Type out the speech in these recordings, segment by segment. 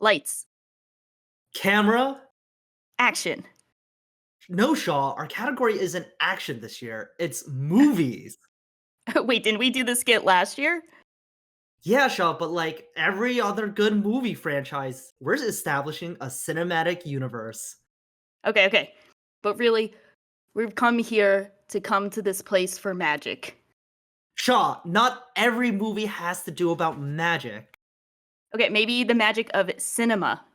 Lights. Camera? Action. No, Shaw, our category isn't action this year. It's movies. Wait, didn't we do the skit last year? Yeah, Shaw, but like every other good movie franchise, we're establishing a cinematic universe. Okay, okay. But really, we've come here to come to this place for magic. Shaw, not every movie has to do about magic. Okay, maybe the magic of cinema.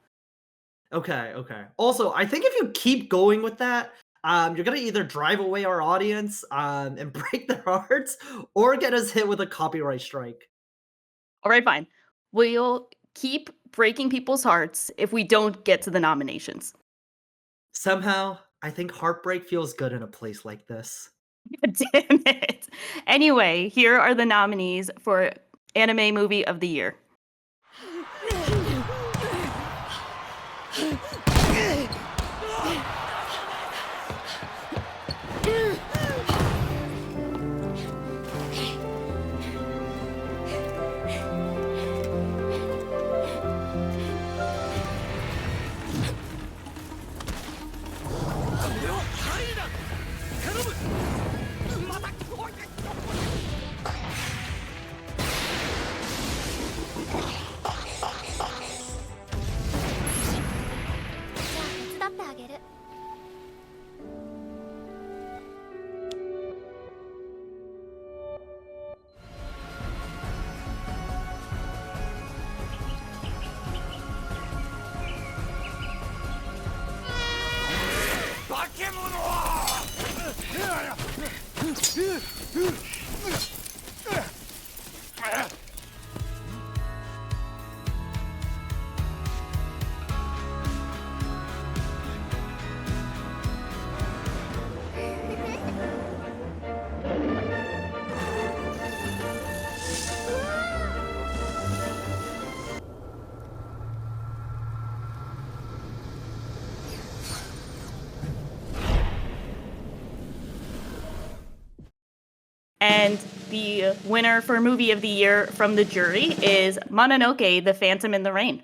Okay, okay. Also, I think if you keep going with that, you're gonna either drive away our audience, and break their hearts, or get us hit with a copyright strike. All right, fine. We'll keep breaking people's hearts if we don't get to the nominations. Somehow, I think heartbreak feels good in a place like this. Damn it. Anyway, here are the nominees for Anime Movie of the Year. And the winner for Movie of the Year from the jury is Mononoke, The Phantom in the Rain.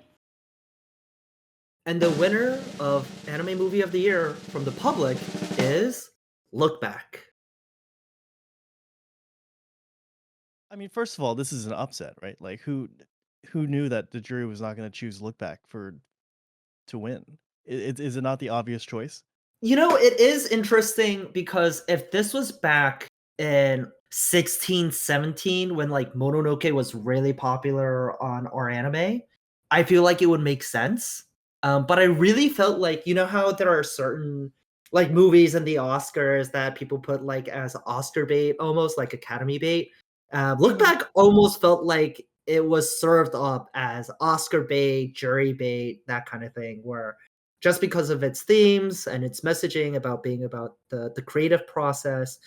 And the winner of Anime Movie of the Year from the public is Look Back. I mean, first of all, this is an upset, right? Like, who knew that the jury was not going to choose Look Back to win? Is it not the obvious choice? You know, it is interesting because if this was back in 16, 17, when like Mononoke was really popular on our anime, I feel like it would make sense. But I really felt like, you know how there are certain like movies in the Oscars that people put like as Oscar bait, almost like Academy bait. Look Back almost felt like it was served up as Oscar bait, jury bait, that kind of thing, where just because of its themes and its messaging about being about the creative process,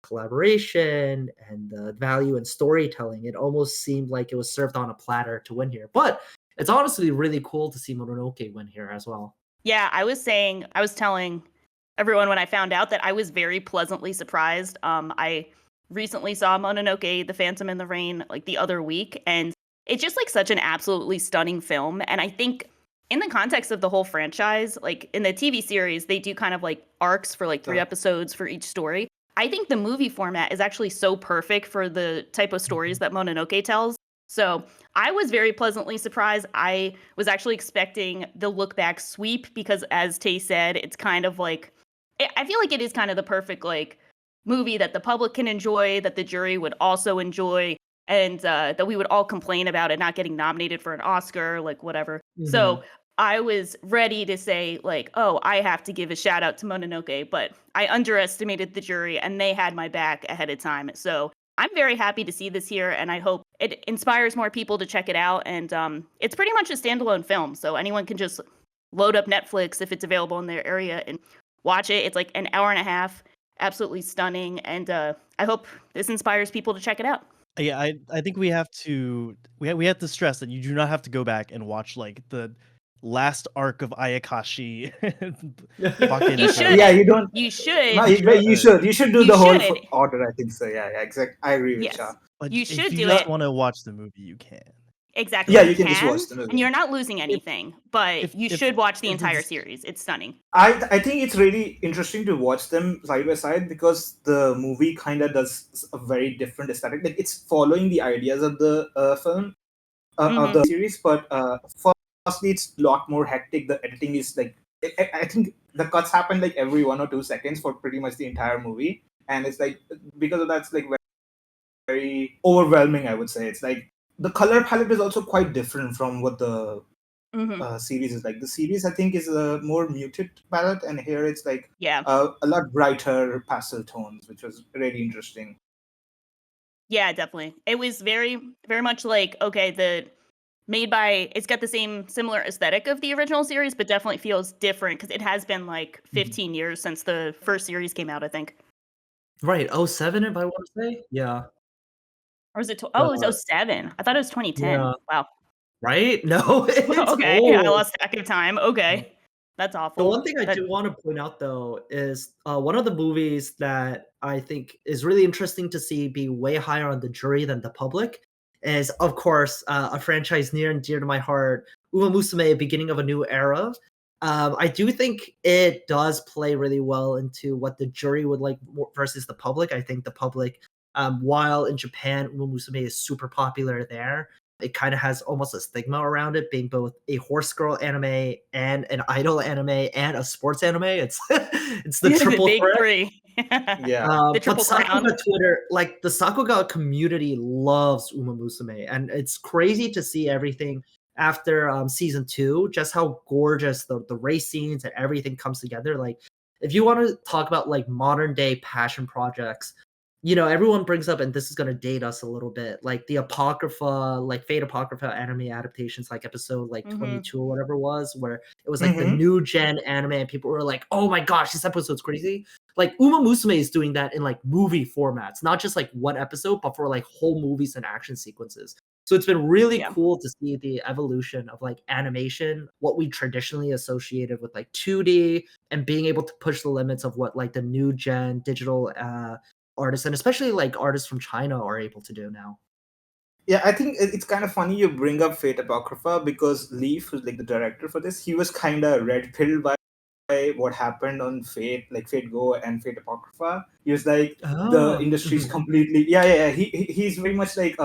collaboration, and the value in storytelling, it almost seemed like it was served on a platter to win here. But it's honestly really cool to see Mononoke win here as well. Yeah, I was telling everyone when I found out that I was very pleasantly surprised. I recently saw Mononoke, The Phantom in the Rain, like the other week, and it's just like such an absolutely stunning film. And I think in the context of the whole franchise, like in the TV series, they do kind of like arcs for like 3 episodes for each story. I think the movie format is actually so perfect for the type of stories that Mononoke tells. So I was very pleasantly surprised. I was actually expecting the Look Back sweep because, as Tay said, it's kind of like, I feel like it is kind of the perfect like movie that the public can enjoy, that the jury would also enjoy, and that we would all complain about it not getting nominated for an Oscar, like whatever. So I was ready to say like, oh, I have to give a shout out to Mononoke, but I underestimated the jury and they had my back ahead of time. So I'm very happy to see this here, and I hope it inspires more people to check it out. And it's pretty much a standalone film, so anyone can just load up Netflix if it's available in their area and watch it. It's like an hour and a half, absolutely stunning, and I hope this inspires people to check it out. Yeah, I think we have to stress that you do not have to go back and watch like the last arc of Ayakashi. You should. Yeah, you don't. You should. No, you should. You should do You the whole should. order. I think so. Yeah, yeah, exactly. I agree with Yes. Shah. But You if should you do just it. want to watch the movie, you can. Exactly. Yeah, You you can just can, watch them and again. you're not losing anything, but you should watch the entire series. It's stunning. I think it's really interesting to watch them side by side because the movie kind of does a very different aesthetic. Like it's following the ideas of the film of the series, but firstly, it's a lot more hectic. The editing is like I think the cuts happen like every 1 or 2 seconds for pretty much the entire movie, and it's like because of that, it's like very overwhelming. I would say it's like the color palette is also quite different from what the series is like. The series, I think, is a more muted palette, and here it's like Yeah. a lot brighter pastel tones, which was really interesting. Yeah, definitely. It was very, very much like, okay, it's got the similar aesthetic of the original series, but definitely feels different because it has been like 15 years since the first series came out, I think. Right, 07 if I want to say? Yeah. Or was it? It was 07. I thought it was 2010. Yeah. Wow. Right? No, it's Okay, I old. lost track of time. Okay, that's The awful. one thing I do want to point out though is one of the movies that I think is really interesting to see be way higher on the jury than the public is, of course, a franchise near and dear to my heart, Uma Musume: Beginning of a New Era. I do think it does play really well into what the jury would like versus the public. I think the public, while in Japan Uma Musume is super popular there, it kind of has almost a stigma around it being both a horse girl anime and an idol anime and a sports anime. It's it's the triple big threat. three. Yeah. The But triple crown. Sakuga Twitter, like the Sakuga community loves Uma Musume, and it's crazy to see everything after season 2, just how gorgeous the race scenes and everything comes together. Like, if you want to talk about like modern day passion projects, you know, everyone brings up, and this is going to date us a little bit, like the Apocrypha, like Fate Apocrypha anime adaptations, like episode like 22 or whatever it was, where it was like the new gen anime, and people were like, oh my gosh, this episode's crazy. Like Uma Musume is doing that in like movie formats, not just like one episode, but for like whole movies and action sequences. So it's been really cool to see the evolution of like animation, what we traditionally associated with like 2D, and being able to push the limits of what like the new gen digital artists, and especially like artists from China, are able to do now. Yeah, I think it's kind of funny you bring up Fate Apocrypha because Leaf, who's like the director for this, he was kind of red pilled by what happened on Fate, like Fate Go and Fate Apocrypha. He was like, the industry's completely, he's very much like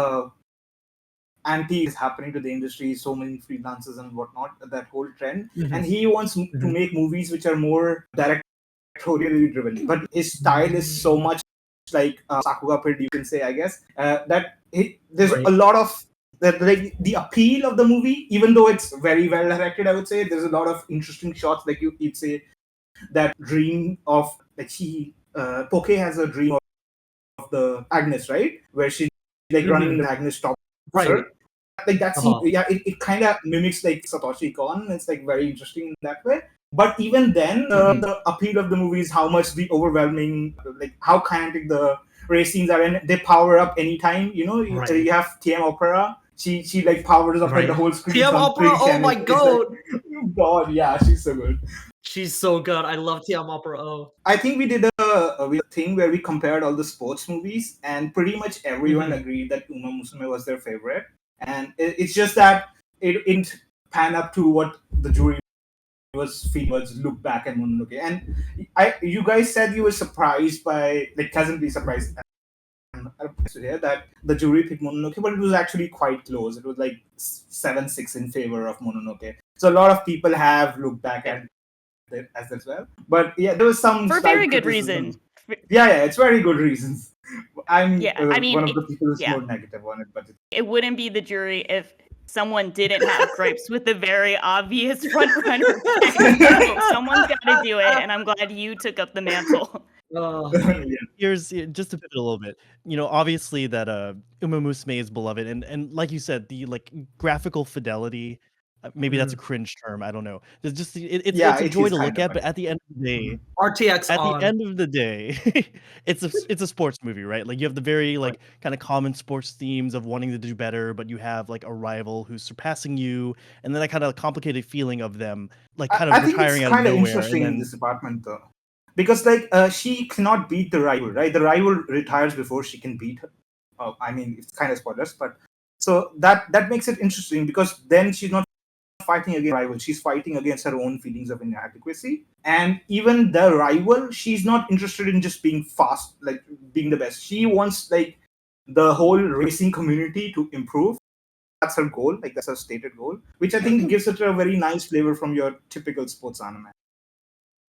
anti is happening to the industry, so many freelancers and whatnot, that whole trend. And he wants to make movies which are more directorially driven, but his style is so much like Sakuga Print, you can say, I guess, that there's a lot of that, like the appeal of the movie, even though it's very well directed, I would say there's a lot of interesting shots, like you'd say that dream of like Poke has a dream of the Agnes, right, where she's like running in the Agnes stops her. Like that scene, it kind of mimics like Satoshi Kon. It's like very interesting in that way. But even then, the appeal of the movie is how much the overwhelming, like how kinetic the race scenes are, and they power up anytime. You know, you have TM Opera. She like powers up like the whole screen. TM Opera, oh my god! Like, god, yeah, she's so good. She's so good. I love TM Opera. Oh, I think we did a thing where we compared all the sports movies, and pretty much everyone agreed that Uma Musume was their favorite. And it's just that it didn't pan up to what the jury was feeling was look back at Mononoke. And you guys said you were surprised by, like, pleasantly surprised that the jury picked Mononoke, but it was actually quite close. It was like 7-6 in favor of Mononoke. So a lot of people have looked back at it as well. But yeah, there was some for very good reason. Yeah, it's very good reasons. I'm I mean, one of the people who's more negative on it, but it wouldn't be the jury if someone didn't have gripes with the very obvious front runner. So someone's got to do it, and I'm glad you took up the mantle. Here's just to pivot a little bit. You know, obviously that Uma Musume is beloved, and like you said, the like graphical fidelity. Maybe that's a cringe term. I don't know. There's just it's a joy to look at, but at the end of the day, RTX at on. the end of the day, it's a sports movie, right? Like you have the very like kind of common sports themes of wanting to do better, but you have like a rival who's surpassing you, and then that kind of complicated feeling of them like kind of retiring out of nowhere. I think it's kind of interesting in this department though, because like she cannot beat the rival, right? The rival retires before she can beat her. I mean, it's kind of spoilers, but So that makes it interesting, because then she's not fighting against rival, she's fighting against her own feelings of inadequacy. And even the rival, she's not interested in just being fast, like being the best. She wants like the whole racing community to improve. That's her goal, like that's her stated goal, which I think gives it a very nice flavor from your typical sports anime.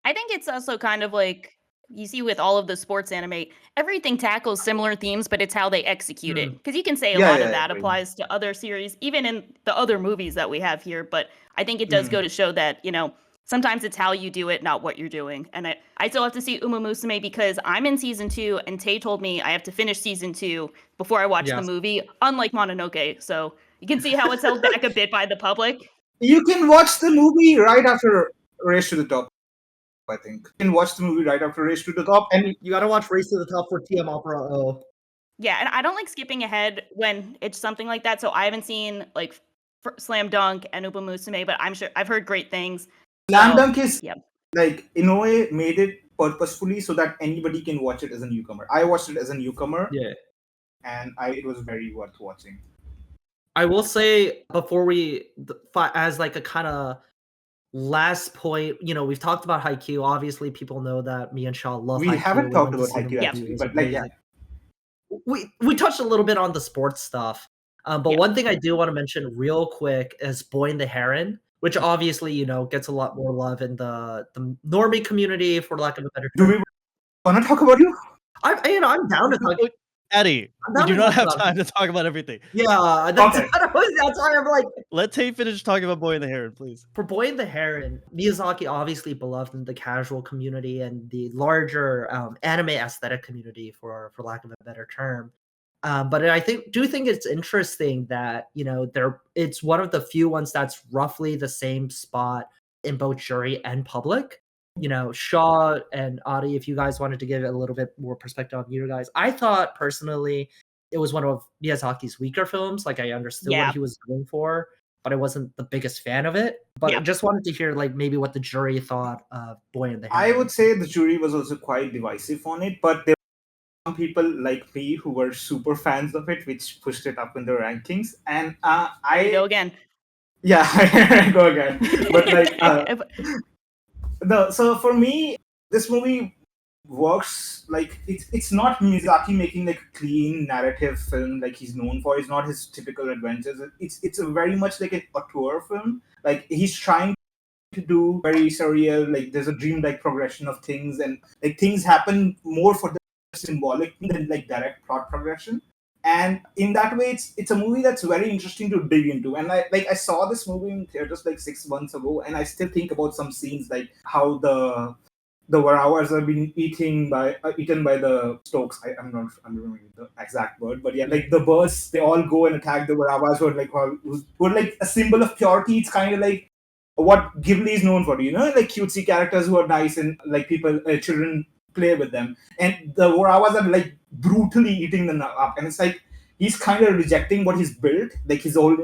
I think it's also kind of like you see with all of the sports anime, everything tackles similar themes, but it's how they execute it. Because you can say a lot of that applies to other series, even in the other movies that we have here. But I think it does go to show that, sometimes it's how you do it, not what you're doing. And I still have to see Uma Musume because I'm in season 2, and Tay told me I have to finish season 2 before I watch the movie, unlike Mononoke. So you can see how it's held back a bit by the public. You can watch the movie right after Race to the Top. I think you can watch the movie right after Race to the Top, and you gotta watch Race to the Top for TM Opera O. Yeah, and I don't like skipping ahead when it's something like that. So I haven't seen like Slam Dunk and Uma Musume, but I'm sure I've heard great things. Slam Dunk is like in a way made it purposefully so that anybody can watch it as a newcomer. I watched it as a newcomer, and it was very worth watching. I will say before we, as like a kind of last point, we've talked about Haikyuu. Obviously, people know that me and Shaw love Haikyuu. We haven't talked about Haikyuu actually, but we touched a little bit on the sports stuff. But one thing I do want to mention real quick is Boy and the Heron, which obviously, gets a lot more love in the normie community, for lack of a better term. Do we want to talk about you? I'm down to talk. Eddie, we do not have time to talk about everything. Yeah, that's why I'm like... Let Tate finish talking about Boy and the Heron, please. For Boy and the Heron, Miyazaki obviously beloved in the casual community and the larger anime aesthetic community, for lack of a better term. But I do think it's interesting that, it's one of the few ones that's roughly the same spot in both jury and public. Shaw and Adi, if you guys wanted to give it a little bit more perspective on you guys, I thought personally it was one of Miyazaki's weaker films. Like, I understood what he was going for, but I wasn't the biggest fan of it. But I just wanted to hear like maybe what the jury thought of Boy and the Heron. I would say the jury was also quite divisive on it, but there were some people like me who were super fans of it, which pushed it up in the rankings. And I go again. Yeah, I go again. But like. So for me, this movie works like it's not Miyazaki making like a clean narrative film like he's known for. It's not his typical adventures. It's a very much like an auteur film. Like, he's trying to do very surreal, like there's a dreamlike progression of things, and like things happen more for the symbolic than like direct plot progression. And in that way, it's a movie that's very interesting to dig into. And I saw this movie in theaters like 6 months ago, and I still think about some scenes, like how the Warawas are being eaten by the Stokes. I'm not remembering the exact word, but yeah, like the birds, they all go and attack the Warawas, who are like a symbol of purity. It's kind of like what Ghibli is known for, like cutesy characters who are nice and like children play with them, and the Warawas are like brutally eating them up, and it's like he's kind of rejecting what he's built, like his whole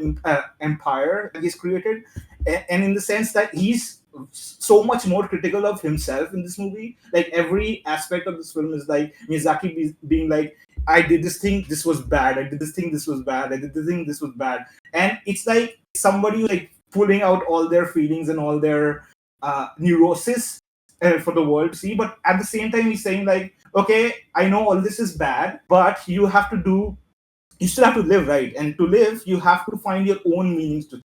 empire that he's created, and in the sense that he's so much more critical of himself in this movie. Like, every aspect of this film is like Miyazaki being like, I did this thing, this was bad, I did this thing, this was bad, I did this thing, this was bad. And it's like somebody like pulling out all their feelings and all their neurosis for the world to see. But at the same time, he's saying like, okay, I know all this is bad, but you still have to live, right? And to live, you have to find your own meanings to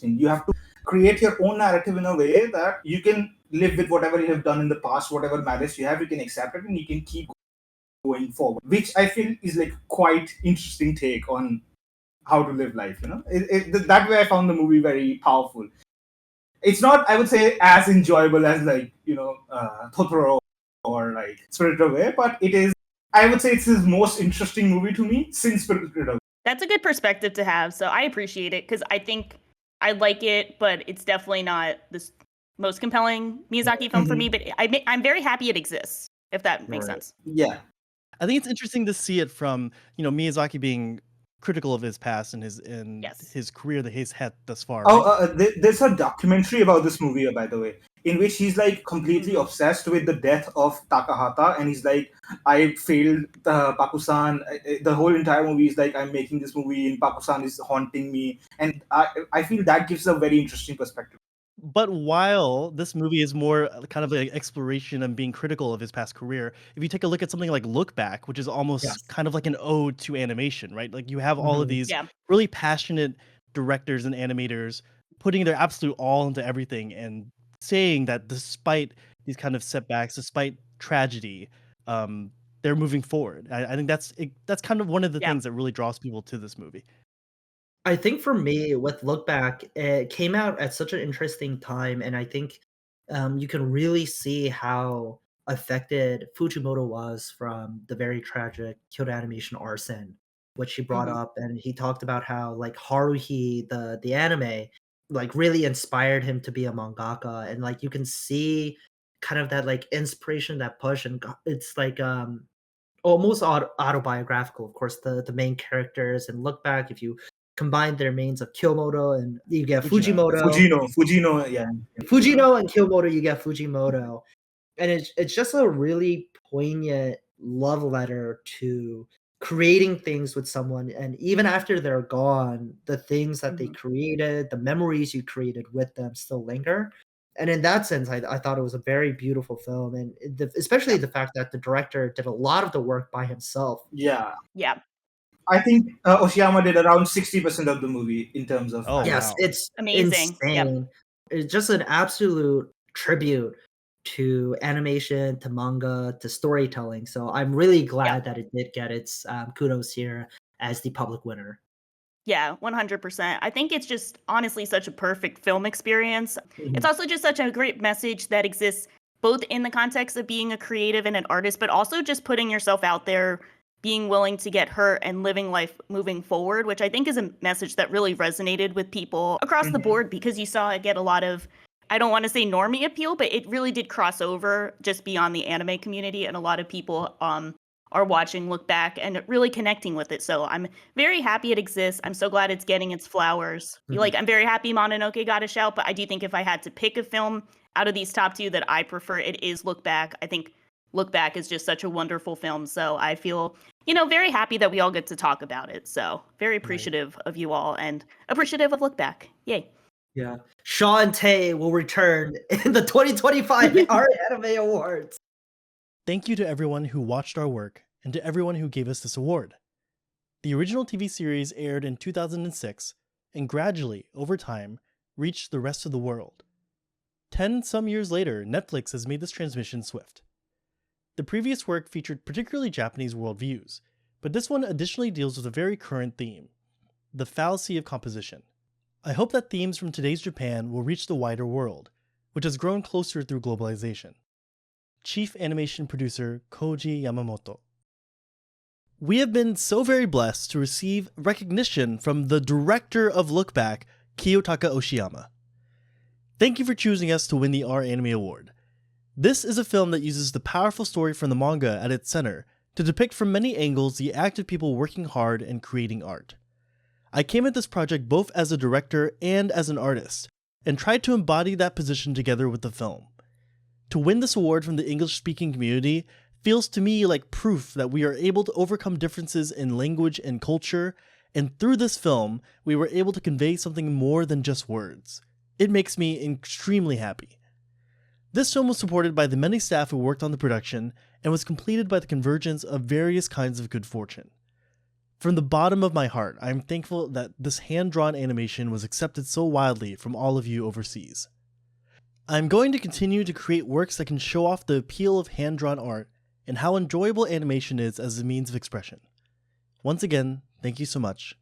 things. You have to create your own narrative in a way that you can live with whatever you have done in the past, whatever malice you have, you can accept it and you can keep going forward, which I feel is like quite interesting take on how to live life, that way I found the movie very powerful. It's not, I would say, as enjoyable as like, Totoro or like Spirited Away, but it is, I would say it's his most interesting movie to me since Spirited Away. That's a good perspective to have, so I appreciate it, because I think I like it, but it's definitely not the most compelling Miyazaki film for me, but I'm very happy it exists, if that makes sense. Yeah. I think it's interesting to see it from, Miyazaki being critical of his past and Yes. his career that he's had thus far, Oh, right? there's a documentary about this movie, by the way, in which he's like completely obsessed with the death of Takahata, and he's like, "I failed Pakusan." The whole entire movie is like, "I'm making this movie, and Pakusan is haunting me," and I feel that gives a very interesting perspective. But while this movie is more kind of an exploration and being critical of his past career, if you take a look at something like Look Back, which is almost Yes. kind of like an ode to animation, right? Like you have all of Mhm. these Yeah. really passionate directors and animators putting their absolute all into everything and saying that despite these kind of setbacks, despite tragedy, um, they're moving forward. I think that's kind of one of the Yeah. things that really draws people to this movie. I think for me, with Look Back, it came out at such an interesting time, and I think you can really see how affected Fujimoto was from the very tragic Kyoto Animation arson, which he brought Mhm. up, and he talked about how like Haruhi, the anime, like really inspired him to be a mangaka, and like you can see kind of that like inspiration, that push, and it's like almost autobiographical. Of course, the main characters and Look Back, if you combine their names of Kyomoto and you get Fujino. Fujino, yeah. Mhm. Fujino and Kyomoto, you get Fujimoto. And it's just a really poignant love letter to creating things with someone. And even after they're gone, the things that they Mhm. created, the memories you created with them still linger. And in that sense, I thought it was a very beautiful film. And especially Yeah. the fact that the director did a lot of the work by himself. Yeah. Yeah. I think Oshiyama did around 60% of the movie in terms of Oh Yes, wow. animation. it's Amazing. Yep. insane. It's just an absolute tribute to animation, to manga, to storytelling. So I'm really Yep. glad that it did get its kudos here as the public winner. Yeah, 100%. I think it's just honestly such a perfect film experience. It's Mhm. also just such a great message that exists both in the context of being a creative and an artist, but also just putting yourself out there, being willing to get hurt and living life moving forward, which I think is a message that really resonated with people across the Mhm. board because you saw it get a lot of, I don't want to say normie appeal, but it really did cross over just beyond the anime community. And a lot of people are watching Look Back and really connecting with it. So I'm very happy it exists. I'm so glad it's getting its flowers. Mhm. I'm very happy Mononoke got a shout, but I do think if I had to pick a film out of these top two that I prefer, it is Look Back. I think Look Back is just such a wonderful film. So I feel, very happy that we all get to talk about it. So very Right. appreciative of you all and appreciative of Look Back. Yay. Yeah. Shaw and Tay will return in the 2025 Art Anime Awards. Thank you to everyone who watched our work and to everyone who gave us this award. The original TV series aired in 2006 and gradually, over time, reached the rest of the world. 10 some years later, Netflix has made this transmission swift. The previous work featured particularly Japanese worldviews, but this one additionally deals with a very current theme: the fallacy of composition. I hope that themes from today's Japan will reach the wider world, which has grown closer through globalization. Chief Animation Producer Koji Yamamoto. We have been so very blessed to receive recognition from the director of Look Back, Kiyotaka Oshiyama. Thank you for choosing us to win the R Anime Award. This is a film that uses the powerful story from the manga at its center to depict from many angles the act of people working hard and creating art. I came at this project both as a director and as an artist, and tried to embody that position together with the film. To win this award from the English-speaking community feels to me like proof that we are able to overcome differences in language and culture, and through this film, we were able to convey something more than just words. It makes me extremely happy. This film was supported by the many staff who worked on the production, and was completed by the convergence of various kinds of good fortune. From the bottom of my heart, I am thankful that this hand-drawn animation was accepted so widely from all of you overseas. I'm going to continue to create works that can show off the appeal of hand-drawn art and how enjoyable animation is as a means of expression. Once again, thank you so much,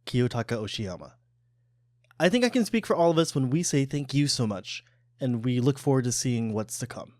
Kiyotaka Oshiyama. I think I can speak for all of us when we say thank you so much, and we look forward to seeing what's to come.